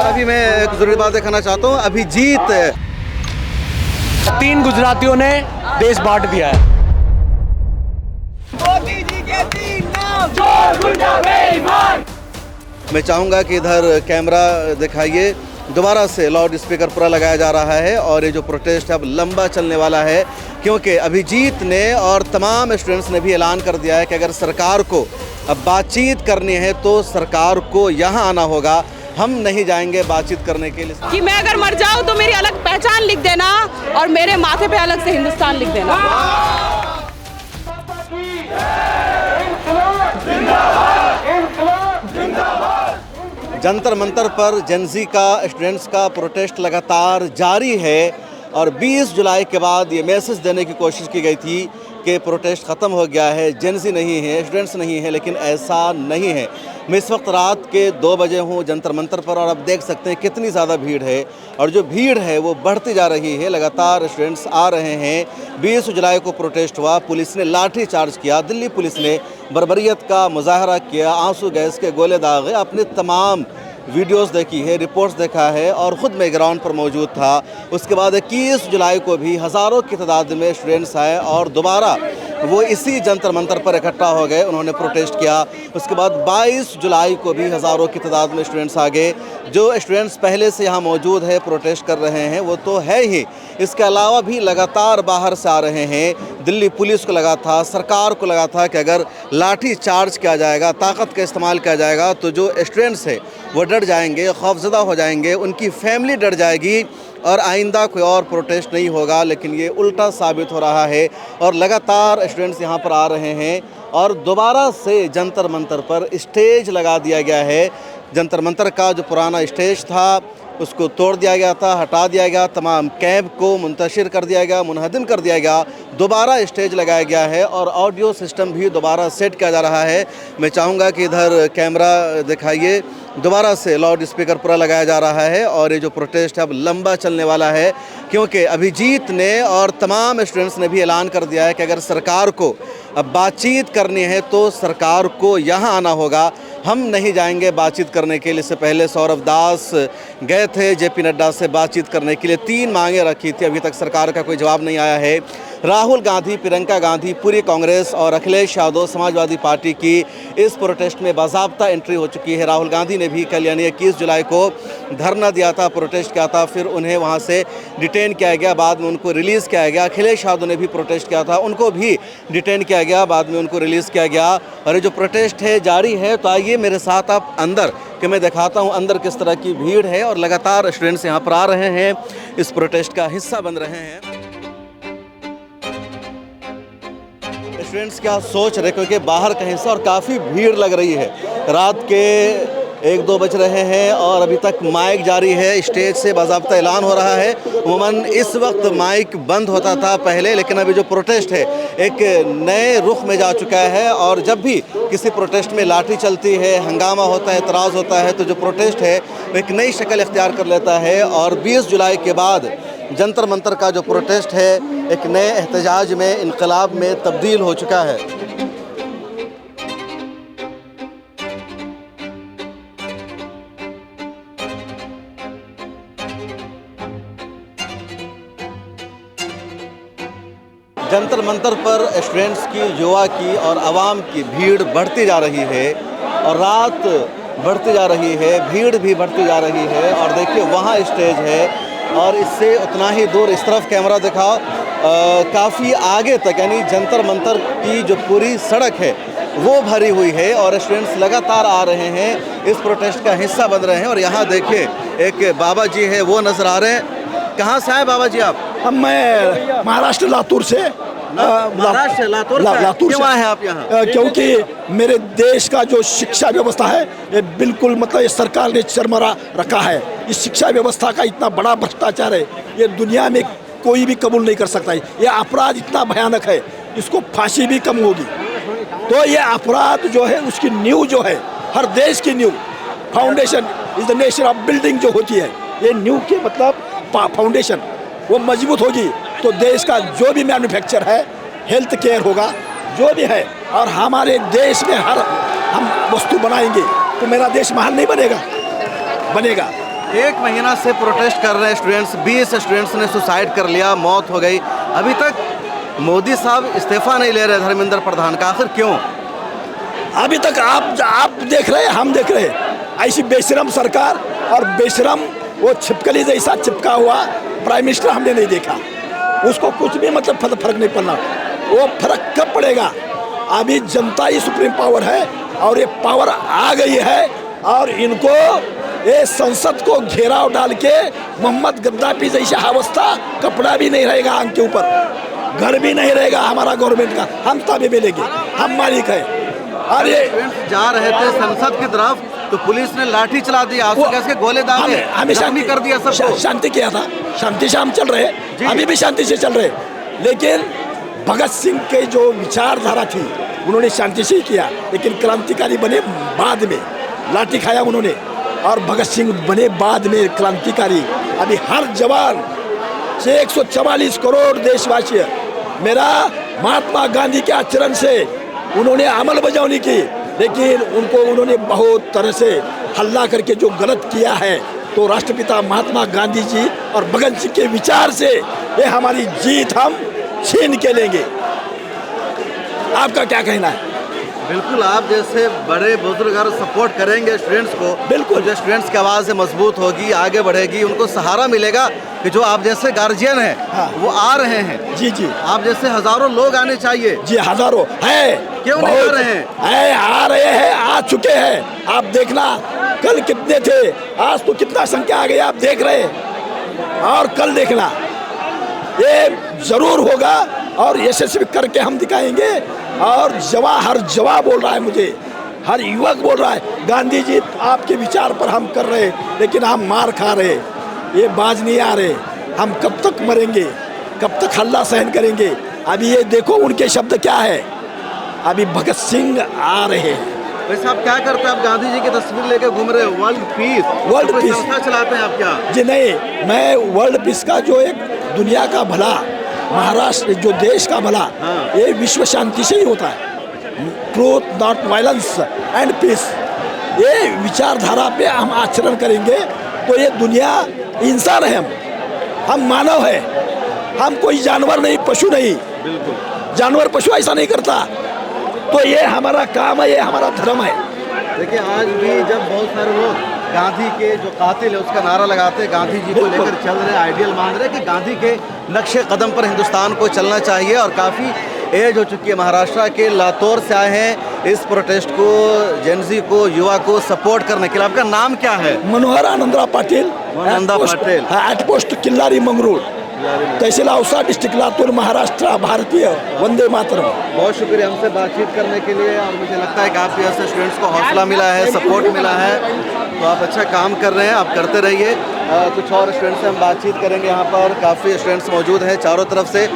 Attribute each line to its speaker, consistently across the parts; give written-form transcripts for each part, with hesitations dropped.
Speaker 1: अभी मैं एक जरूरी बात दिखाना चाहता हूँ। अभिजीत
Speaker 2: 3 गुजरातियों ने देश बांट दिया है।
Speaker 3: मोदी जी के 3 नाम, चोर गुंडा बेईमान।
Speaker 1: मैं चाहूँगा कि इधर कैमरा दिखाइए। दोबारा से लाउड स्पीकर पूरा लगाया जा रहा है और ये जो प्रोटेस्ट है अब लंबा चलने वाला है, क्योंकि अभिजीत ने और तमाम स्टूडेंट्स ने भी ऐलान कर दिया है कि अगर सरकार को अब बातचीत करनी है तो सरकार को यहाँ आना होगा। हम नहीं जाएंगे बातचीत करने के लिए।
Speaker 4: कि मैं अगर मर जाऊँ तो मेरी अलग पहचान लिख देना और मेरे माथे पे अलग से हिंदुस्तान लिख देना।
Speaker 1: जंतर मंतर पर जेनजी का स्टूडेंट्स का प्रोटेस्ट लगातार जारी है और 20 जुलाई के बाद ये मैसेज देने की कोशिश की गई थी कि प्रोटेस्ट ख़त्म हो गया है, जेनजी नहीं है, स्टूडेंट्स नहीं है, लेकिन ऐसा नहीं है। मैं इस वक्त रात के 2 बजे हूँ जंतर मंतर पर और आप देख सकते हैं कितनी ज़्यादा भीड़ है और जो भीड़ है वो बढ़ती जा रही है। लगातार स्टूडेंट्स आ रहे हैं। 20 जुलाई को प्रोटेस्ट हुआ, पुलिस ने लाठी चार्ज किया, दिल्ली पुलिस ने बर्बरियत का मुजाहरा किया, आंसू गैस के गोले दागे, अपने तमाम वीडियोस देखी है, रिपोर्ट्स देखा है और ख़ुद मैं ग्राउंड पर मौजूद था। उसके बाद 21 जुलाई को भी हज़ारों की तादाद में स्टूडेंट्स आए और दोबारा वो इसी जंतर मंतर पर इकट्ठा हो गए, उन्होंने प्रोटेस्ट किया। उसके बाद 22 जुलाई को भी हज़ारों की तादाद में स्टूडेंट्स आ गए। जो स्टूडेंट्स पहले से यहाँ मौजूद है, प्रोटेस्ट कर रहे हैं, वो तो है ही, इसके अलावा भी लगातार बाहर से आ रहे हैं। दिल्ली पुलिस को लगा था, सरकार को लगा था कि अगर लाठी चार्ज किया जाएगा, ताकत का इस्तेमाल किया जाएगा तो जो स्टूडेंट्स हैं वो डर जाएंगे, खौफजदा हो जाएंगे, उनकी फैमिली डर जाएगी और आइंदा कोई और प्रोटेस्ट नहीं होगा। लेकिन ये उल्टा साबित हो रहा है और लगातार स्टूडेंट्स यहाँ पर आ रहे हैं और दोबारा से जंतर मंतर पर स्टेज लगा दिया गया है। जंतर मंतर का जो पुराना स्टेज था उसको तोड़ दिया गया था, हटा दिया गया, तमाम कैंप को मुंतशिर कर दिया गया, मुनहदिम कर दिया गया, दोबारा स्टेज लगाया गया है और ऑडियो सिस्टम भी दोबारा सेट किया जा रहा है। मैं चाहूँगा कि इधर कैमरा दिखाइए। दोबारा से लाउड स्पीकर पूरा लगाया जा रहा है और ये जो प्रोटेस्ट है अब लंबा चलने वाला है, क्योंकि अभिजीत ने और तमाम स्टूडेंट्स ने भी ऐलान कर दिया है कि अगर सरकार को अब बातचीत करनी है तो सरकार को यहाँ आना होगा। हम नहीं जाएंगे बातचीत करने के लिए। इससे पहले सौरभ दास गए थे जेपी नड्डा से बातचीत करने के लिए, 3 मांगें रखी थी, अभी तक सरकार का कोई जवाब नहीं आया है। राहुल गांधी, प्रियंका गांधी, पूरी कांग्रेस और अखिलेश यादव समाजवादी पार्टी की इस प्रोटेस्ट में बाज़ाब्ता एंट्री हो चुकी है। राहुल गांधी ने भी कल यानी 21 जुलाई को धरना दिया था, प्रोटेस्ट किया था, फिर उन्हें वहां से डिटेन किया गया, बाद में उनको रिलीज़ किया गया। अखिलेश यादव ने भी प्रोटेस्ट किया था, उनको भी डिटेन किया गया, बाद में उनको रिलीज़ किया गया। और ये जो प्रोटेस्ट है जारी है। तो आइए मेरे साथ आप अंदर कि मैं दिखाता हूँ अंदर किस तरह की भीड़ है और लगातार स्टूडेंट्स यहाँ पर आ रहे हैं, इस प्रोटेस्ट का हिस्सा बन रहे हैं। स्टूडेंट्स क्या सोच रहे, क्योंकि बाहर का हिस्सा और काफ़ी भीड़ लग रही है। रात के 1-2 बज रहे हैं और अभी तक माइक जारी है, स्टेज से बाज़ाब्ता ऐलान हो रहा है। उमूमन इस वक्त माइक बंद होता था पहले, लेकिन अभी जो प्रोटेस्ट है एक नए रुख में जा चुका है और जब भी किसी प्रोटेस्ट में लाठी चलती है, हंगामा होता है, एतराज़ होता है, तो जो प्रोटेस्ट है वो एक नई शक्ल इख्तियार कर लेता है। और 20 जुलाई के बाद जंतर मंतर का जो प्रोटेस्ट है एक नए एहतजाज में, इनकलाब में तब्दील हो चुका है। जंतर मंतर पर स्टूडेंट्स की, युवा की और आवाम की भीड़ बढ़ती जा रही है और रात बढ़ती जा रही है, भीड़ भी बढ़ती जा रही है। और देखिए वहाँ स्टेज है और इससे उतना ही दूर इस तरफ कैमरा दिखाओ, काफ़ी आगे तक यानी जंतर मंतर की जो पूरी सड़क है वो भरी हुई है और स्टूडेंट्स लगातार आ रहे हैं, इस प्रोटेस्ट का हिस्सा बन रहे हैं। और यहाँ देखिए एक बाबा जी है वो नज़र आ रहे हैं। कहाँ से आए बाबा जी आप?
Speaker 5: मैं महाराष्ट्र लातूर से।
Speaker 1: महाराष्ट्र लातूर
Speaker 5: से
Speaker 1: क्यों आए हैं आप यहाँ?
Speaker 5: क्योंकि मेरे देश का जो शिक्षा व्यवस्था है ये बिल्कुल मतलब ये सरकार ने चरमरा रखा है। इस शिक्षा व्यवस्था का इतना बड़ा भ्रष्टाचार है, ये दुनिया में कोई भी कबूल नहीं कर सकता है। ये अपराध इतना भयानक है, इसको फांसी भी कम होगी। तो ये अपराध जो है उसकी नींव जो है, हर देश की नींव, foundation is the nation of building जो होती है, ये नींव के मतलब फाउंडेशन वो मजबूत होगी तो देश का जो भी मैन्युफैक्चर है, हेल्थ केयर होगा, जो भी है। और हमारे देश में हर हम वस्तु बनाएंगे तो मेरा देश महान नहीं बनेगा,
Speaker 1: एक महीना से प्रोटेस्ट कर रहे हैं स्टूडेंट्स, 20 स्टूडेंट्स ने सुसाइड कर लिया, मौत हो गई। अभी तक मोदी साहब इस्तीफा नहीं ले रहे धर्मेंद्र प्रधान का, आखिर क्यों?
Speaker 5: अभी तक आप देख रहे हैं, हम देख रहे हैं, ऐसी बेशरम सरकार और बेशरम वो छिपकली जैसा चिपका हुआ प्राइम मिनिस्टर हमने नहीं देखा। उसको कुछ भी मतलब फर्क नहीं पड़ना। वो फर्क कब पड़ेगा? अभी जनता ही सुप्रीम पावर है और ये पावर आ गई है और इनको ये संसद को घेराव डाल के मोहम्मद गद्दाफी जैसी अवस्था, कपड़ा भी नहीं रहेगा आंख के ऊपर, घर भी नहीं रहेगा हमारा गवर्नमेंट का, हम ताबे में लेंगे, हम मालिक है। और ये
Speaker 1: जा रहे थे संसद की तरफ तो पुलिस ने लाठी चला दी, आंसू गैस के गोले दागे,
Speaker 5: हमें
Speaker 1: जख्मी कर दिया सबको।
Speaker 5: शांति किया था, शांति से हम चल रहे, अभी भी शांति से चल रहे। लेकिन भगत सिंह के जो विचारधारा थी उन्होंने शांति से ही किया, लेकिन क्रांतिकारी बने बाद में, लाठी खाया उन्होंने और भगत सिंह बने बाद में क्रांतिकारी। अभी हर जवान से 144 करोड़ देशवासी मेरा महात्मा गांधी के आचरण से उन्होंने अमल बजावनी की, लेकिन उन्होंने बहुत तरह से हल्ला करके जो गलत किया है, तो राष्ट्रपिता महात्मा गांधी जी और भगत सिंह के विचार से ये हमारी जीत हम छीन के लेंगे। आपका क्या कहना है?
Speaker 1: बिल्कुल, आप जैसे बड़े बुजुर्ग अगर सपोर्ट करेंगे स्टूडेंट्स को,
Speaker 5: बिल्कुल
Speaker 1: जो स्टूडेंट्स की आवाज़ मजबूत होगी, आगे बढ़ेगी, उनको सहारा मिलेगा कि जो आप जैसे गार्जियन हैं
Speaker 5: हाँ।
Speaker 1: वो आ रहे हैं।
Speaker 5: जी जी,
Speaker 1: आप जैसे हजारों लोग आने चाहिए।
Speaker 5: जी हजारों है,
Speaker 1: क्यों नहीं आ रहे हैं?
Speaker 5: आ रहे हैं, आ चुके हैं। आप देखना कल कितने थे, आज तो कितना संख्या आ गई आप देख रहे हैं। और कल देखना ये जरूर होगा और यशस्वी करके हम दिखाएंगे। और हर जवाब बोल रहा है मुझे, हर युवक बोल रहा है गांधी जी आपके विचार पर हम कर रहे, लेकिन हम मार खा रहे, ये बाज नहीं आ रहे। हम कब तक मरेंगे, कब तक हल्ला सहन करेंगे? अभी ये देखो उनके शब्द क्या है, अभी भगत सिंह आ रहे हैं।
Speaker 1: वैसे आप क्या करते हैं? आप गांधी जी की तस्वीर लेके घूम रहे हो, वर्ल्ड पीस संस्था चलाते हैं आप क्या?
Speaker 5: जी नहीं, मैं वर्ल्ड पीस का जो एक दुनिया का भला, महाराष्ट्र जो देश का भला, ये विश्व शांति से ही होता है। Truth not violence and peace, ये विचारधारा पे हम आचरण करेंगे तो ये दुनिया, इंसान है हम मानव है, हम कोई जानवर नहीं, पशु नहीं।
Speaker 1: बिल्कुल,
Speaker 5: जानवर पशु ऐसा नहीं करता, तो ये हमारा काम है, ये हमारा धर्म है।
Speaker 1: देखिए आज भी जब बहुत सारे लोग गांधी के जो कातिल है उसका नारा लगाते हैं, गांधी जी को लेकर चल रहे, आइडियल मान रहे कि गांधी के नक्शे कदम पर हिंदुस्तान को चलना चाहिए। और काफ़ी एज हो चुकी है, महाराष्ट्र के लातूर से आए हैं इस प्रोटेस्ट को, जेनजी को, युवा को सपोर्ट करने के लिए। आपका नाम क्या है?
Speaker 5: मनोहर आनंदराव पाटिल, एट पोस्ट किल्लारी मंगरूळ, तहसील औसा, डिस्ट्रिक्ट लातूर, महाराष्ट्र, भारतीय, वंदे मातरम।
Speaker 1: बहुत शुक्रिया हमसे बातचीत करने के लिए। और मुझे लगता है कि आपके ऐसे स्टूडेंट्स को हौसला मिला है, सपोर्ट मिला है, तो आप अच्छा काम कर रहे हैं, आप करते रहिए। कुछ और स्टूडेंट्स से हम बातचीत करेंगे। यहाँ पर काफ़ी स्टूडेंट्स मौजूद हैं चारों तरफ से।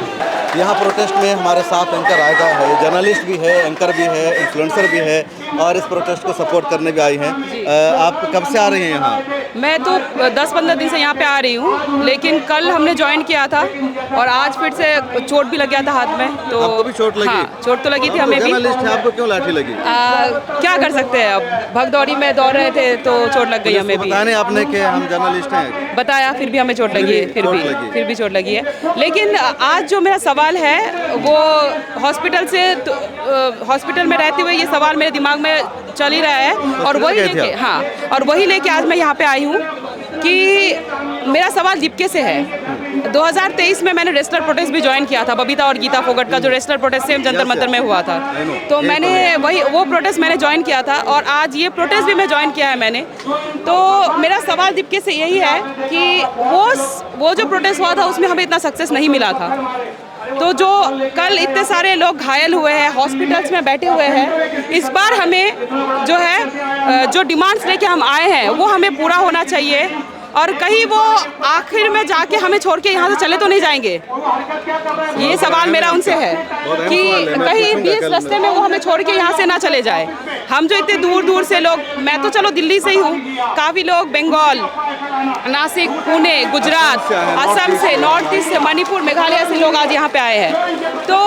Speaker 1: यहाँ प्रोटेस्ट में हमारे साथ एंकर आयदा है, जर्नलिस्ट भी है, एंकर भी है, इन्फ्लुएंसर भी है और इस प्रोटेस्ट को सपोर्ट करने भी आई हैं। आप कब से आ रही हैं यहाँ?
Speaker 4: मैं तो 10-15 दिन से यहाँ पे आ रही हूँ, लेकिन कल हमने ज्वाइन किया था और आज फिर से चोट भी लग गया था हाथ में। तो
Speaker 1: आपको भी चोट लगी?
Speaker 4: हाँ, चोट तो लगी थी हमें भी।
Speaker 1: जर्नलिस्ट है, आपको क्यों लाठी लगी?
Speaker 4: क्या कर सकते हैं, अब भगदौड़ी में दौड़ रहे थे तो चोट लग गई हमें भी।
Speaker 1: बताने आपने कि हम जर्नलिस्ट हैं,
Speaker 4: बताया, फिर भी हमें चोट लगी है, फिर भी चोट लगी है। लेकिन आज जो मेरा सवाल है वो हॉस्पिटल में रहते हुए ये सवाल मेरे दिमाग में चल ही रहा है और वही लेके आज मैं यहाँ पे आई हूँ कि मेरा सवाल दीपके से है। 2023 में मैंने रेस्लर प्रोटेस्ट भी ज्वाइन किया था, बबीता और गीता फोगट का जो wrestler protest same Jantar Mantar में हुआ था, तो मैंने वो प्रोटेस्ट मैंने ज्वाइन किया था और आज ये प्रोटेस्ट भी मैं ज्वाइन किया है मैंने। तो मेरा सवाल दीपके से यही है कि वो जो प्रोटेस्ट हुआ था उसमें हमें इतना सक्सेस नहीं मिला था, तो जो कल इतने सारे लोग घायल हुए हैं, हॉस्पिटल्स में बैठे हुए हैं, इस बार हमें जो है जो डिमांड्स लेके हम आए हैं वो हमें पूरा होना चाहिए। और कहीं वो आखिर में जाके हमें छोड़ के यहाँ से चले तो नहीं जाएंगे, ये सवाल मेरा उनसे है कि कहीं बीच रास्ते में वो हमें छोड़ के यहाँ से ना चले जाए। हम जो इतने दूर दूर से लोग, मैं तो चलो दिल्ली से ही हूँ, काफ़ी लोग बंगाल, नासिक, पुणे, गुजरात, असम से, नॉर्थ ईस्ट से, मणिपुर, मेघालय से लोग आज यहाँ पे आए हैं। तो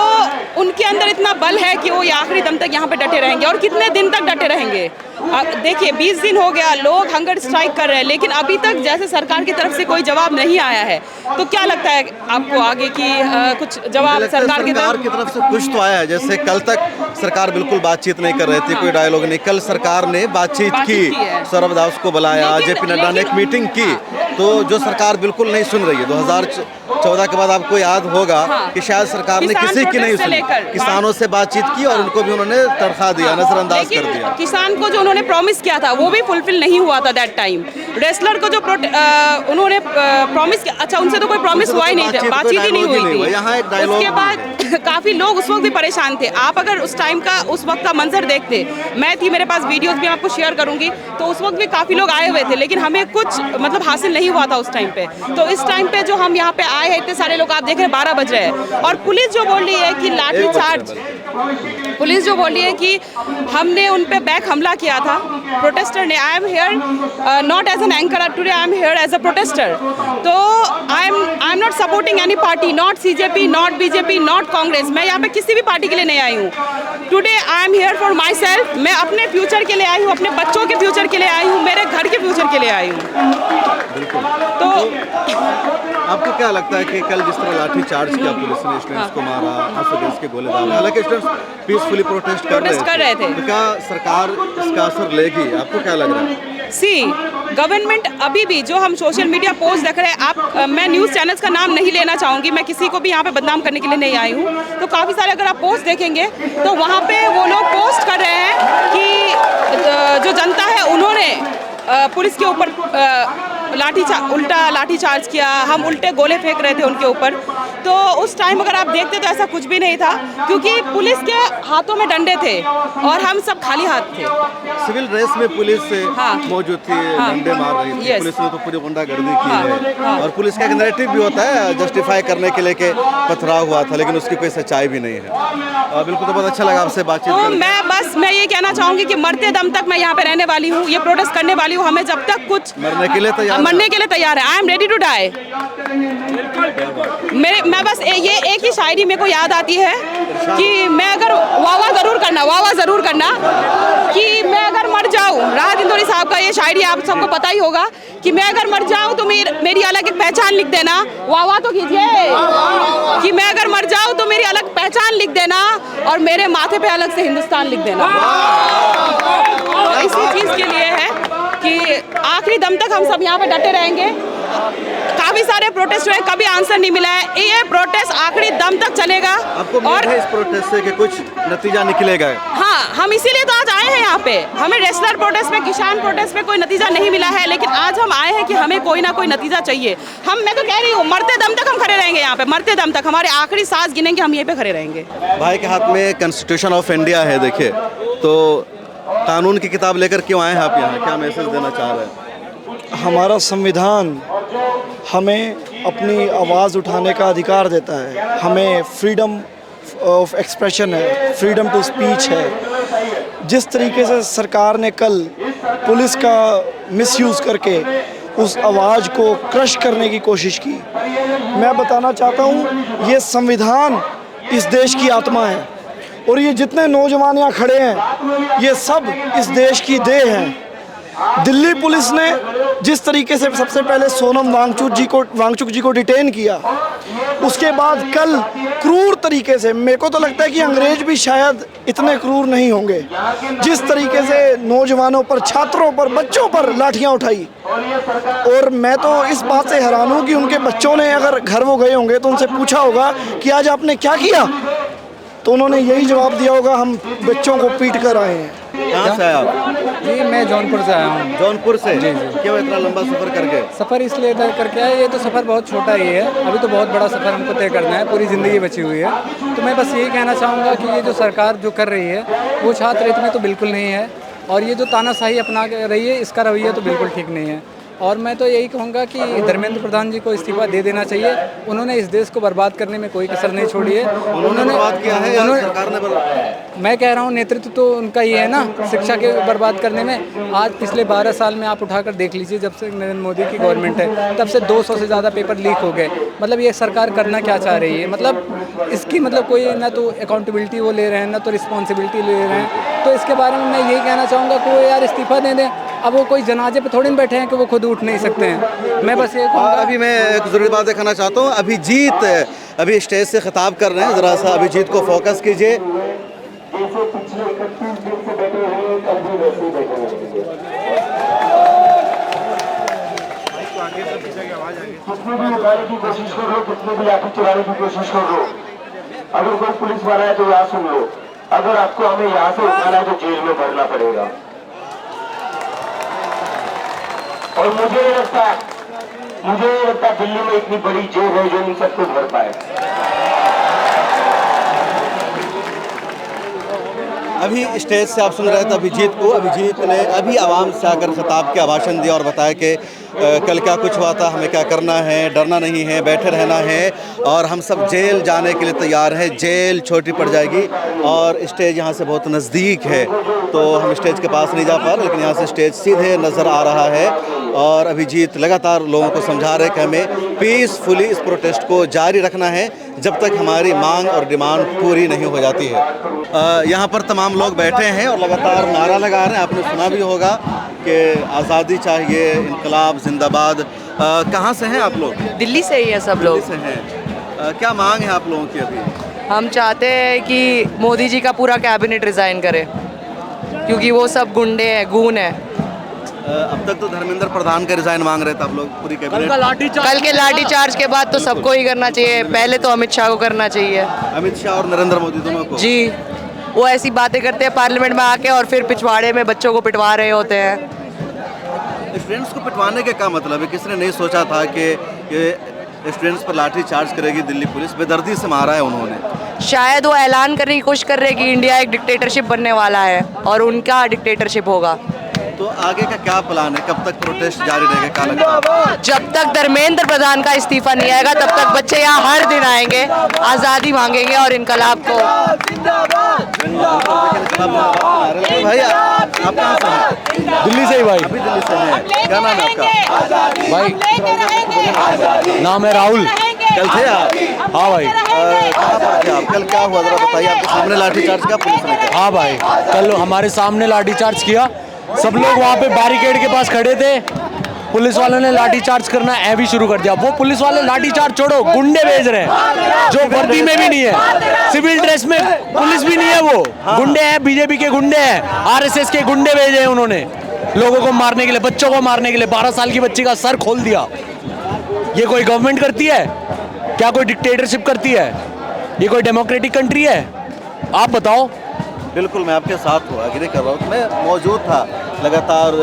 Speaker 4: उनके अंदर इतना बल है कि वो ये आखिरी दम तक यहाँ पे डटे रहेंगे। और कितने दिन तक डटे रहेंगे? देखिए 20 दिन हो गया, लोग हंगर स्ट्राइक कर रहे हैं, लेकिन अभी तक जैसे सरकार की तरफ से कोई जवाब नहीं आया है। तो क्या लगता है आपको आगे की कुछ जवाब सरकार की
Speaker 1: तरफ से कुछ तो आया है? जैसे कल तक सरकार बिल्कुल बातचीत नहीं कर रही थी, कोई डायलॉग नहीं। कल सरकार ने बातचीत की, सौरभ दास को बुलाया, जेपी नड्डा ने एक मीटिंग की। तो जो सरकार बिल्कुल नहीं सुन रही है। 2014 के बाद आपको याद होगा कि शायद सरकार ने किसी की नहीं सुनी, किसानों से बातचीत की और उनको भी उन्होंने तड़खा दिया, नजरअंदाज कर दिया।
Speaker 4: किसान को जो उन्होंने प्रॉमिस किया था वो भी फुलफिल नहीं हुआ था दैट टाइम। रेसलर को जो उन्होंने प्रॉमिस किया, अच्छा उनसे तो कोई प्रॉमिस हुआ ही नहीं था, बातचीत ही नहीं हुई थी। उसके बाद काफी लोग उस वक्त भी परेशान थे। आप अगर उस टाइम का, उस वक्त का मंजर देखते, मैं थी, मेरे पास वीडियोस भी आपको शेयर करूंगी, तो उस वक्त भी काफी लोग आए हुए थे, लेकिन हमें कुछ मतलब हासिल नहीं हुआ था उस टाइम पे। तो इस टाइम पे जो हम यहाँ पे आए हैं, इतने सारे लोग, आप देख रहे हैं 12 बज रहे हैं, और पुलिस जो बोल रही है कि लाठी चार्ज, पुलिस जो बोल रही है कि हमने उन पे बैक हमला किया था प्रोटेस्टर ने। I am here not as an anchor today, I am here as a protester. तो I am not supporting any party, not CJP, not BJP, not Congress. मैं यहाँ पे किसी भी पार्टी के लिए नहीं आई हूँ। Today I am here for my self. मैं अपने फ्यूचर के लिए आई हूँ, अपने बच्चों के फ्यूचर के लिए आई हूँ, मेरे घर के फ्यूचर के लिए आई हूँ। तो
Speaker 1: आपको क्या लगता है कि कल जिस तरह लाठी चार्ज किया पुलिस ने, स्टूडेंट्स को मारा, आंसू गैस के गोले दागे, हालांकि स्टूडेंट्स पीसफुली प्रोटेस्ट कर रहे थे, तो क्या सरकार इसका असर लेगी? आपको क्या लग रहा है?
Speaker 4: गवर्नमेंट अभी भी, जो हम सोशल मीडिया पोस्ट देख रहे हैं, आप, मैं न्यूज़ चैनल्स का नाम नहीं लेना चाहूँगी, मैं किसी को भी यहाँ पे बदनाम करने के लिए नहीं आई हूँ। तो काफ़ी सारे अगर आप पोस्ट देखेंगे तो वहाँ पे वो लोग पोस्ट कर रहे हैं कि जो जनता है उन्होंने पुलिस के ऊपर उल्टा लाठी चार्ज किया, हम उल्टे गोले फेंक रहे थे उनके ऊपर। तो उस टाइम अगर आप देखते तो ऐसा कुछ भी नहीं था, क्योंकि पुलिस के हाथों में डंडे थे और हम सब खाली हाथ थे।
Speaker 1: सिविल ड्रेस में पुलिस मौजूद थी, डंडे मार रही थी। पुलिस ने तो पूरी गुंडागर्दी की है, और पुलिस का एक नैरेटिव भी होता है जस्टिफाई करने के लिए कि पथराव हुआ था, लेकिन उसकी कोई सच्चाई भी नहीं है। बिल्कुल, तो बहुत अच्छा लगा आपसे बातचीत करके।
Speaker 4: मैं ये कहना चाहूँगी कि मरते दम तक मैं यहाँ पे रहने वाली हूँ, ये प्रोटेस्ट करने वाली हूँ। हमें जब तक कुछ
Speaker 1: मरने के लिए
Speaker 4: तैयार है। I am ready to die. मैं बस ये एक ही शायरी मेरे को याद आती है कि मैं अगर वाह जरूर करना कि मैं अगर मर जाऊँ, राहत इंदौरी साहब का ये शायरी आप सबको पता ही होगा कि मैं अगर मर जाऊँ तो मेरी अलग एक पहचान लिख देना। वाह तो कीजिए कि मैं अगर मर जाऊँ तो मेरी अलग पहचान लिख देना और मेरे माथे पे अलग से हिंदुस्तान लिख देना। तो इसी चीज़ के लिए है कि आखिरी दम तक हम सब यहाँ पे डटे रहेंगे। काफी सारे प्रोटेस्ट हुए, कभी आंसर नहीं मिला है। ये प्रोटेस्ट आखिरी दम तक चलेगा।
Speaker 1: आपको और इस प्रोटेस्ट से कि कुछ नतीजा निकलेगा?
Speaker 4: हाँ, हम इसीलिए तो आज आए हैं यहाँ पे। हमें रेसलर प्रोटेस्ट में, किसान प्रोटेस्ट में कोई नतीजा नहीं मिला है, लेकिन आज हम आए हैं कि हमें कोई ना कोई नतीजा चाहिए। मैं तो कह रही हूँ, मरते दम तक हम खड़े रहेंगे यहाँ पे, मरते दम तक हमारे आखिरी सांस गिनेंगे, हम यहीं पे खड़े रहेंगे।
Speaker 1: भाई के हाथ में कॉन्स्टिट्यूशन ऑफ इंडिया है, देखिए, तो कानून की किताब लेकर क्यों आए हैं आप यहाँ? क्या मैसेज देना चाह रहे हैं?
Speaker 5: हमारा संविधान हमें अपनी आवाज़ उठाने का अधिकार देता है, हमें फ्रीडम ऑफ एक्सप्रेशन है, फ्रीडम टू स्पीच है। जिस तरीके से सरकार ने कल पुलिस का मिसयूज़ करके उस आवाज़ को क्रश करने की कोशिश की, मैं बताना चाहता हूँ ये संविधान इस देश की आत्मा है, और ये जितने नौजवान यहाँ खड़े हैं ये सब इस देश की देह हैं। दिल्ली पुलिस ने जिस तरीके से सबसे पहले सोनम वांगचुक जी को डिटेन किया, उसके बाद कल क्रूर तरीके से, मेरे को तो लगता है कि अंग्रेज भी शायद इतने क्रूर नहीं होंगे, जिस तरीके से नौजवानों पर, छात्रों पर, बच्चों पर लाठियां उठाई। और मैं तो इस बात से हैरान हूँ कि उनके बच्चों ने, अगर घर वो गए होंगे तो उनसे पूछा होगा कि आज आपने क्या किया, तो उन्होंने यही जवाब दिया होगा, हम बच्चों को पीट कर आए हैं।
Speaker 1: कहाँ से आए आप?
Speaker 2: जी, मैं जौनपुर से आया हूँ।
Speaker 1: जौनपुर से? जी। क्यों इतना लंबा सफ़र करके?
Speaker 2: सफ़र इसलिए तय करके आए, ये तो सफ़र बहुत छोटा ही है, अभी तो बहुत बड़ा सफ़र हमको तय करना है, पूरी ज़िंदगी बची हुई है। तो मैं बस यही कहना चाहूँगा कि ये जो सरकार जो कर रही है वो छात्र हित में तो बिल्कुल नहीं है, और ये जो तानाशाही अपना रही है, इसका रवैया तो बिल्कुल ठीक नहीं है। और मैं तो यही कहूँगा कि धर्मेंद्र प्रधान जी को इस्तीफा दे देना चाहिए। उन्होंने इस देश को बर्बाद करने में कोई कसर नहीं छोड़ी है।
Speaker 1: उन्होंने बर्बाद किया है या सरकार ने
Speaker 2: मैं कह रहा हूँ नेतृत्व तो उनका ही है ना, शिक्षा के बर्बाद करने में। आज पिछले 12 साल में आप उठाकर देख लीजिए, जब से नरेंद्र मोदी की गवर्नमेंट है तब से 200 से ज़्यादा पेपर लीक हो गए। मतलब ये सरकार करना क्या चाह रही है? मतलब इसकी मतलब कोई ना तो अकाउंटेबिलिटी वो ले रहे हैं, ना तो रिस्पॉन्सिबिलिटी ले रहे हैं। तो इसके बारे में मैं यही कहना चाहूँगा कि वो यार इस्तीफा दे दें। अब वो कोई जनाजे पे थोड़ी बैठे हैं कि वो खुद उठ नहीं सकते हैं। मैं बस ये कहूँगा।
Speaker 1: अभी मैं एक ज़रूरी बात दिखाना चाहता हूँ। अभिजीत अभी स्टेज से खिताब कर रहे हैं, ज़रा सा अभिजीत को फोकस कीजिए।
Speaker 6: कितनी भी उठाने की कोशिश कर लो, कितनी भी लाठी चलाने की कोशिश कर लो, अगर कोई पुलिस वाला है तो यहाँ सुन लो, अगर आपको हमें यहाँ से उठाना है तो जेल में भरना पड़ेगा। और मुझे नहीं लगता दिल्ली में इतनी बड़ी जेल है जो इन सबको भर पाए।
Speaker 1: अभी स्टेज से आप सुन रहे थे अभिजीत को। अभिजीत ने अभी आवाम से आकर खिताब का भाषण दिया और बताया कि कल क्या कुछ हुआ था, हमें क्या करना है, डरना नहीं है, बैठे रहना है और हम सब जेल जाने के लिए तैयार हैं। जेल छोटी पड़ जाएगी और स्टेज यहाँ से बहुत नज़दीक है तो हम स्टेज के पास नहीं जा पा रहे, लेकिन यहाँ से स्टेज सीधे नज़र आ रहा है। और अभिजीत लगातार लोगों को समझा रहे कि हमें पीसफुली इस प्रोटेस्ट को जारी रखना है जब तक हमारी मांग और डिमांड पूरी नहीं हो जाती है। यहाँ पर तमाम लोग बैठे हैं और लगातार नारा लगा रहे हैं। आपने सुना भी होगा कि आज़ादी चाहिए, इनकलाब जिंदाबाद। कहाँ से हैं आप लोग?
Speaker 7: दिल्ली से ही है सब लोग।
Speaker 1: दिल्ली से हैं। क्या मांग है आप लोगों की अभी?
Speaker 7: हम चाहते हैं कि मोदी जी का पूरा कैबिनेट रिज़ाइन करे क्योंकि वो सब गुंडे हैं, गून है।
Speaker 1: अब तक तो धर्मेंद्र प्रधान का रिजाइन मांग रहे थे आप लोग, पूरी कैबिनेट।
Speaker 7: कल के लाठी चार्ज के बाद तो सबको ही करना चाहिए। पहले तो अमित शाह को करना चाहिए।
Speaker 1: अमित शाह और नरेंद्र मोदी दोनों को?
Speaker 7: जी, वो ऐसी बातें करते हैं पार्लियामेंट में आके और फिर पिछवाड़े में बच्चों को पिटवा रहे होते हैं।
Speaker 1: स्टूडेंट्स को पिटवाने का क्या मतलब है? किसने नहीं सोचा था कि स्टूडेंट्स पर लाठी चार्ज करेगी दिल्ली पुलिस? बेदर्दी से मारा है उन्होंने।
Speaker 7: शायद वो ऐलान करने की कोशिश कर रहे हैं कि इंडिया एक डिक्टेटरशिप बनने वाला है और उनका डिक्टेटरशिप होगा।
Speaker 1: तो आगे का क्या प्लान है? कब तक प्रोटेस्ट जारी रहेगा? क्या लगता है?
Speaker 7: जब तक धर्मेंद्र प्रधान का इस्तीफा नहीं आएगा तब तक बच्चे यहाँ हर दिन आएंगे, आज़ादी मांगेंगे और इनकलाब को।
Speaker 1: भाई आप कहाँ से हैं?
Speaker 8: दिल्ली से ही भाई।
Speaker 1: अभी दिल्ली से हैं। क्या नाम है आपका?
Speaker 8: भाई नाम है राहुल।
Speaker 1: कल थे आप?
Speaker 8: हाँ भाई।
Speaker 1: कहाँ पर थे आप? कल क्या हुआ जरा बताइए। आपके सामने लाठीचार्ज किया पुलिस ने? क्या?
Speaker 8: हाँ भाई, कल हमारे सामने लाठीचार्ज किया। सब लोग वहाँ पे बैरिकेड के पास खड़े थे। पुलिस वालों ने लाठीचार्ज करना भी शुरू कर दिया। वो पुलिस वाले लाठीचार्ज छोड़ो, गुंडे भेज रहे हैं जो वर्दी में भी नहीं है, सिविल ड्रेस में पुलिस भी नहीं है, वो गुंडे हैं, बीजेपी के गुंडे हैं, आरएसएस के गुंडे भेजे हैं उन्होंने लोगों को मारने के लिए, बच्चों को मारने के लिए। 12 साल की बच्ची का सर खोल दिया। ये कोई गवर्नमेंट करती है क्या? कोई डिक्टेटरशिप करती है? ये कोई डेमोक्रेटिक कंट्री है? आप बताओ।
Speaker 1: बिल्कुल मैं आपके साथ हूँ, एग्री कर रहा हूँ। मैं मौजूद था, लगातार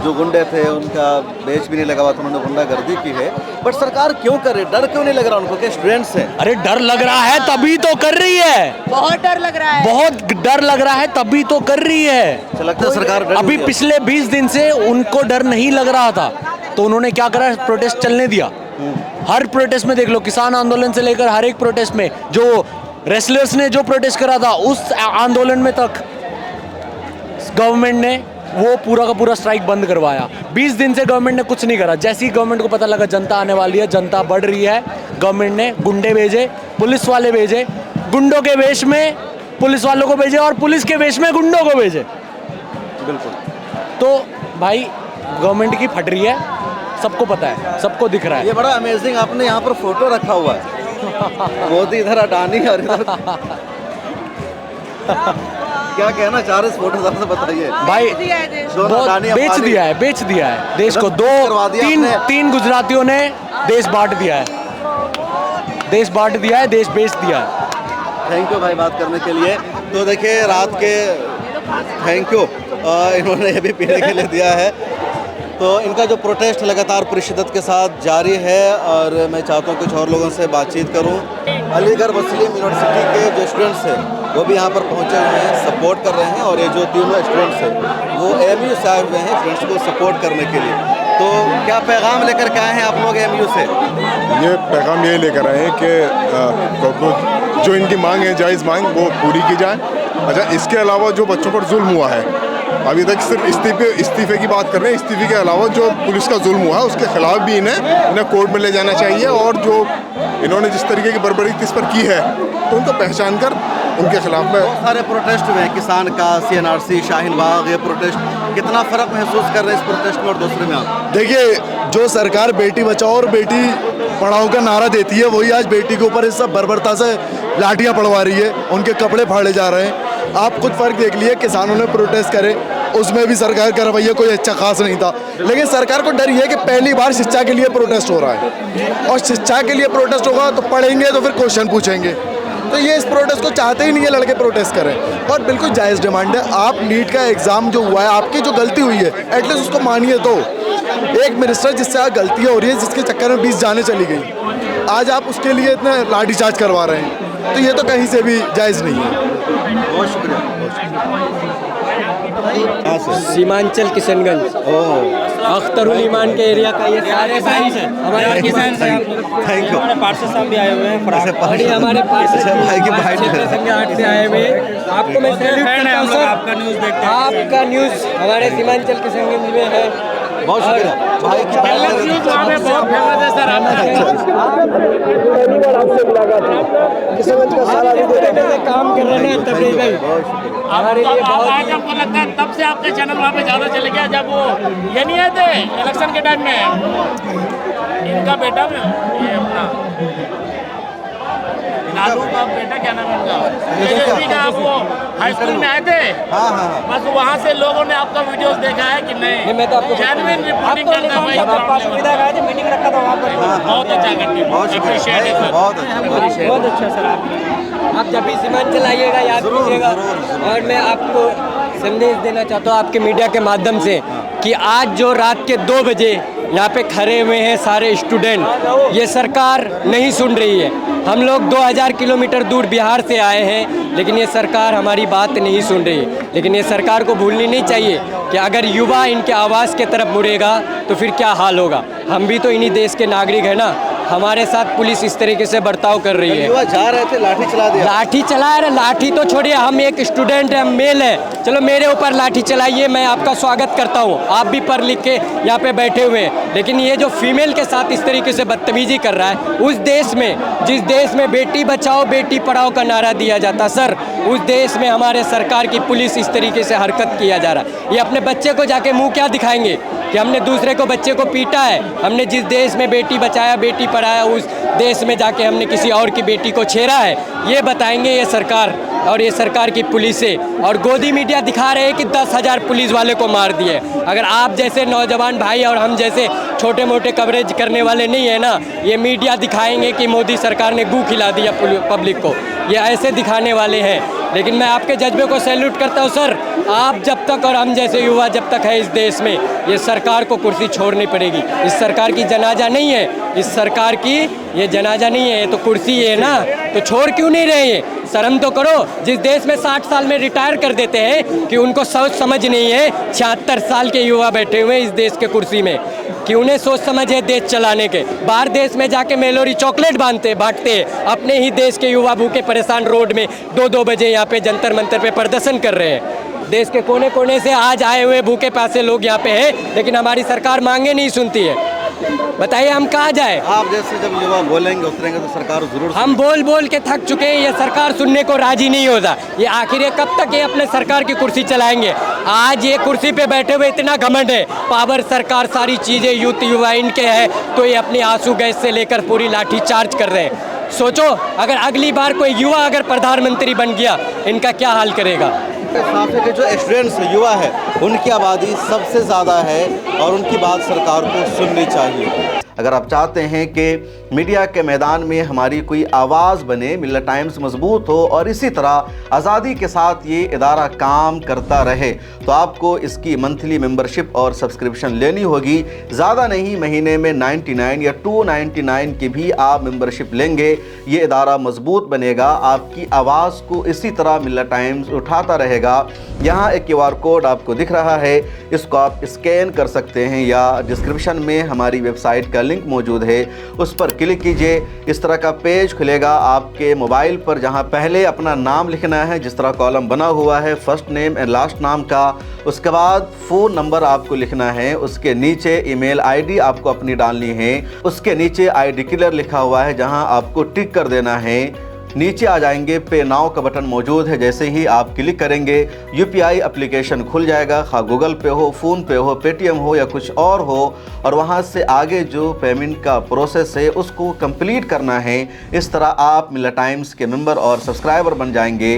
Speaker 1: जो गुंडे थे उनका बेच भी नहीं लगा हुआ था, उन्होंने गुंडागर्दी की है। बट सरकार क्यों कर रही है? डर क्यों नहीं लग रहा उनको कि स्टूडेंट्स हैं?
Speaker 8: अरे डर लग रहा है तभी तो कर रही है।
Speaker 7: बहुत डर लग रहा है।
Speaker 8: बहुत डर लग रहा है तभी तो कर रही है।
Speaker 1: अच्छा लगता है सरकार डर
Speaker 8: अभी
Speaker 1: रही है?
Speaker 8: पिछले 20 दिन से उनको डर नहीं लग रहा था तो उन्होंने क्या करा? प्रोटेस्ट चलने दिया। हर प्रोटेस्ट में देख लो, किसान आंदोलन से लेकर हर एक प्रोटेस्ट में, जो रेसलर्स ने जो प्रोटेस्ट करा था उस आंदोलन में तक गवर्नमेंट ने वो पूरा का पूरा स्ट्राइक बंद करवाया। 20 दिन से गवर्नमेंट ने कुछ नहीं करा। जैसे ही गवर्नमेंट को पता लगा जनता आने वाली है, जनता बढ़ रही है, गवर्नमेंट ने गुंडे भेजे, पुलिस वाले भेजे, गुंडों के वेश में पुलिस वालों को भेजे और पुलिस के वेश में गुंडों को भेजे।
Speaker 1: बिल्कुल।
Speaker 8: तो भाई गवर्नमेंट की फट रही है, सबको पता है, सबको दिख रहा है।
Speaker 1: ये बड़ा अमेजिंग, आपने यहाँ पर फोटो रखा हुआ है। मोदी इधर, अडानी और इधर। क्या कहना चाह रहे इस फोटो से बताइए
Speaker 8: भाई बहुत बेच दिया है देश को। तीन गुजरातियों ने देश बांट दिया है, देश बेच दिया है।
Speaker 1: थैंक यू भाई बात करने के लिए। तो देखिए रात के थैंक यू इन्होंने ये भी पीने के लिए दिया है। तो इनका जो प्रोटेस्ट लगातार पूरी शिद्दत के साथ जारी है और मैं चाहता हूँ कुछ और लोगों से बातचीत करूँ। अलीगढ़ मुस्लिम यूनिवर्सिटी के जो स्टूडेंट्स हैं वो भी यहाँ पर पहुँचे हुए हैं, सपोर्ट कर रहे हैं। और ये जो तीनों स्टूडेंट्स हैं वो AMU से आए हुए हैं स्टूडेंट्स को सपोर्ट करने के लिए। तो क्या पैगाम लेकर के आए हैं आप लोग एमयू से?
Speaker 9: ये पैगाम ये लेकर आए हैं कि जो इनकी मांग है, जायज़ मांग, वो पूरी की जाए। अच्छा, इसके अलावा जो बच्चों पर जुल्म हुआ है, अभी तक सिर्फ इस्तीफे की बात कर रहे हैं। इस्तीफे के अलावा जो पुलिस का जुल्म हुआ है उसके खिलाफ भी इन्हें कोर्ट में ले जाना चाहिए, और जो इन्होंने जिस तरीके की बर्बरी इस पर की है तो उनको पहचान कर उनके खिलाफ में
Speaker 1: बहुत सारे प्रोटेस्ट हुए हैं, किसान का, CNRC, शाहीन बाग, ये प्रोटेस्ट, कितना फ़र्क महसूस कर रहे हैं इस प्रोटेस्ट में और दूसरे में आप?
Speaker 10: देखिए, जो सरकार बेटी बचाओ और बेटी पढ़ाओ का नारा देती है, वही आज बेटी के ऊपर इस सब बर्बरता से लाठियां पड़वा रही है, उनके कपड़े फाड़े जा रहे हैं। आप खुद फर्क देख लिए, किसानों ने प्रोटेस्ट करे, उसमें भी सरकार का रवैया कोई अच्छा खास नहीं था। लेकिन सरकार को डर ये है कि पहली बार शिक्षा के लिए प्रोटेस्ट हो रहा है, और शिक्षा के लिए प्रोटेस्ट होगा तो पढ़ेंगे तो फिर क्वेश्चन पूछेंगे, तो ये इस प्रोटेस्ट को चाहते ही नहीं है लड़के प्रोटेस्ट करें, और बिल्कुल जायज़ डिमांड है। आप नीट का एग्ज़ाम जो हुआ है, आपकी जो गलती हुई है एटलीस्ट उसको मानिए। तो एक मिनिस्टर जिससे आज गलतियाँ हो रही है, जिसके चक्कर में 20 जाने चली गई, आज आप उसके लिए इतना लाठीचार्ज करवा रहे हैं, तो ये तो कहीं से भी जायज़ नहीं है।
Speaker 1: बहुत शुक्रिया।
Speaker 11: सीमांचल किशनगंज, अख्तरुल ईमान के एरिया का ये सारे भाई हैं हमारे किसान से।
Speaker 1: Thank you.
Speaker 11: हमारे पार्षद साहब भी आए हुए हैं,
Speaker 1: और ये
Speaker 11: हमारे पार्षद
Speaker 1: भाई की भाई
Speaker 11: संघ 8 से आए हुए हैं। आपको मैं सैल्यूट करता हूं सर, आपका न्यूज़ देखते हैं। आपका न्यूज़ हमारे सीमांचल किशनगंज में है।
Speaker 1: बहुत शुक्रिया भाई की
Speaker 11: न्यूज़ वहाँ पे बहुत फेमस है सर। किशनगंज का सारा काम कर रहे हैं तब भाई हमारे लिए बहुत। आज आपको लगता है तब से आपका चैनल वहाँ पे ज़्यादा चले गया, जब वो ये नहीं आए थे इलेक्शन के टाइम में, इनका बेटा में ये अपना लालू का बेटा, क्या नाम है उनका, तेजस्वी का, आप वो हाई स्कूल में आए थे।
Speaker 1: हाँ हाँ,
Speaker 11: बस वहाँ से लोगों ने आपका वीडियोस देखा है कि नहीं? मैं तो आपको जेन्युइन रिपोर्टिंग करना है भाई। आपका सुविधा का है, मीटिंग रखा था वहाँ पर, बहुत अच्छा करते हैं,
Speaker 1: बहुत
Speaker 11: अप्रिशिएट है सर,
Speaker 1: बहुत अच्छा,
Speaker 11: बहुत अच्छा सर। आप जब भी सीमांचल आइएगा याद कीजिएगा। और मैं आपको संदेश देना चाहता हूँ आपके मीडिया के माध्यम से कि आज जो रात के 2 बजे यहाँ पे खड़े हुए हैं सारे स्टूडेंट, ये सरकार नहीं सुन रही है। हम लोग 2000 किलोमीटर दूर बिहार से आए हैं, लेकिन ये सरकार हमारी बात नहीं सुन रही है। लेकिन ये सरकार को भूलनी नहीं चाहिए कि अगर युवा इनके आवाज़ के तरफ मुड़ेगा तो फिर क्या हाल होगा। हम भी तो इन्हीं देश के नागरिक हैं ना। हमारे साथ पुलिस इस तरीके से बर्ताव कर रही है।
Speaker 1: युवा जा रहे थे, लाठी चला दिया।
Speaker 11: लाठी चला रहे, लाठी तो छोड़िए, हम एक स्टूडेंट हैं, मेल है, चलो मेरे ऊपर लाठी चलाइए, मैं आपका स्वागत करता हूँ, आप भी पढ़ लिख के यहाँ पे बैठे हुए हैं। लेकिन ये जो फीमेल के साथ इस तरीके से बदतमीजी कर रहा है, उस देश में, जिस देश में बेटी बचाओ बेटी पढ़ाओ का नारा दिया जाता सर, उस देश में हमारे सरकार की पुलिस इस तरीके से हरकत किया जा रहा है। ये अपने बच्चे को जाके मुँह क्या दिखाएंगे कि हमने दूसरे को बच्चे को पीटा है? हमने जिस देश में बेटी बचाया बेटी पढ़ाया, उस देश में जाके हमने किसी और की बेटी को छेड़ा है? ये बताएंगे ये सरकार और ये सरकार की पुलिसें। और गोदी मीडिया दिखा रहे हैं कि 10,000 पुलिस वाले को मार दिए। अगर आप जैसे नौजवान भाई और हम जैसे छोटे मोटे कवरेज करने वाले नहीं है ना, ये मीडिया दिखाएंगे कि मोदी सरकार ने गू खिला दिया पब्लिक को, ये ऐसे दिखाने वाले हैं। लेकिन मैं आपके जज्बे को सैल्यूट करता हूँ सर। आप जब तक और हम जैसे युवा जब तक है इस देश में, ये सरकार को कुर्सी छोड़नी पड़ेगी। इस सरकार की जनाजा नहीं है, इस सरकार की ये जनाजा नहीं है, ये तो कुर्सी है ना, तो छोड़ क्यों नहीं रहे? ये शर्म तो करो। जिस देश में 60 साल में रिटायर कर देते हैं कि उनको सोच समझ नहीं है, 76 साल के युवा बैठे हुए इस देश के कुर्सी में, कि उन्हें सोच समझ है देश चलाने के। बाहर देश में जाके मेलोरी चॉकलेट बांटते हैं, अपने ही देश के युवा भूखे परेशान रोड में 2-2 बजे यहाँ पे जंतर मंतर पे प्रदर्शन कर रहे हैं। देश के कोने कोने से आज आए हुए भूखे प्यासे लोग यहाँ पे हैं, लेकिन हमारी सरकार मांगे नहीं सुनती है। बताइए हम कहाँ जाए?
Speaker 1: आप जैसे जब युवा बोलेंगे उतरेंगे तो सरकार जरूर,
Speaker 11: हम बोल बोल के थक चुके हैं, ये सरकार सुनने को राजी नहीं होता। ये आखिर ये कब तक ये अपने सरकार की कुर्सी चलाएंगे? आज ये कुर्सी पे बैठे हुए इतना घमंड है, पावर सरकार सारी चीज़ें यूथ युवा इनके हैं, तो ये अपनी आंसू गैस से लेकर पूरी लाठी चार्ज कर रहे हैं। सोचो अगर अगली बार कोई युवा अगर प्रधानमंत्री बन गया, इनका क्या हाल करेगा?
Speaker 1: हिसाब से जो स्टूडेंट्स युवा है उनकी आबादी सबसे ज़्यादा है और उनकी बात सरकार को सुननी चाहिए। अगर आप चाहते हैं कि मीडिया के मैदान में हमारी कोई आवाज़ बने, मिल्लत टाइम्स मजबूत हो और इसी तरह आज़ादी के साथ ये इदारा काम करता रहे, तो आपको इसकी मंथली मेंबरशिप और सब्सक्रिप्शन लेनी होगी। ज़्यादा नहीं, महीने में 99 या 299 की भी आप मेंबरशिप लेंगे, ये इदारा मजबूत बनेगा। आपकी आवाज़ को इसी तरह मिल्लत टाइम्स उठाता रहेगा। यहाँ एक QR कोड आपको दिख रहा है, इसको आप स्कैन कर सकते हैं या डिस्क्रिप्शन में हमारी वेबसाइट का लिंक मौजूद है, उस पर क्लिक कीजिए। इस तरह का पेज खुलेगा आपके मोबाइल पर, जहाँ पहले अपना नाम लिखना है, जिस तरह कॉलम बना हुआ है फर्स्ट नेम एंड लास्ट नाम का। उसके बाद फ़ोन नंबर आपको लिखना है, उसके नीचे ईमेल ID आपको अपनी डालनी है, उसके नीचे I डिक्लेयर लिखा हुआ है जहां आपको टिक कर देना है। नीचे आ जाएंगे, पे नाउ का बटन मौजूद है, जैसे ही आप क्लिक करेंगे UPI एप्लीकेशन खुल जाएगा, खा गूगल पे हो, फ़ोन पे हो, पेटीएम हो या कुछ और हो, और वहां से आगे जो पेमेंट का प्रोसेस है उसको कंप्लीट करना है। इस तरह आप मिल्लत टाइम्स के मेंबर और सब्सक्राइबर बन जाएंगे।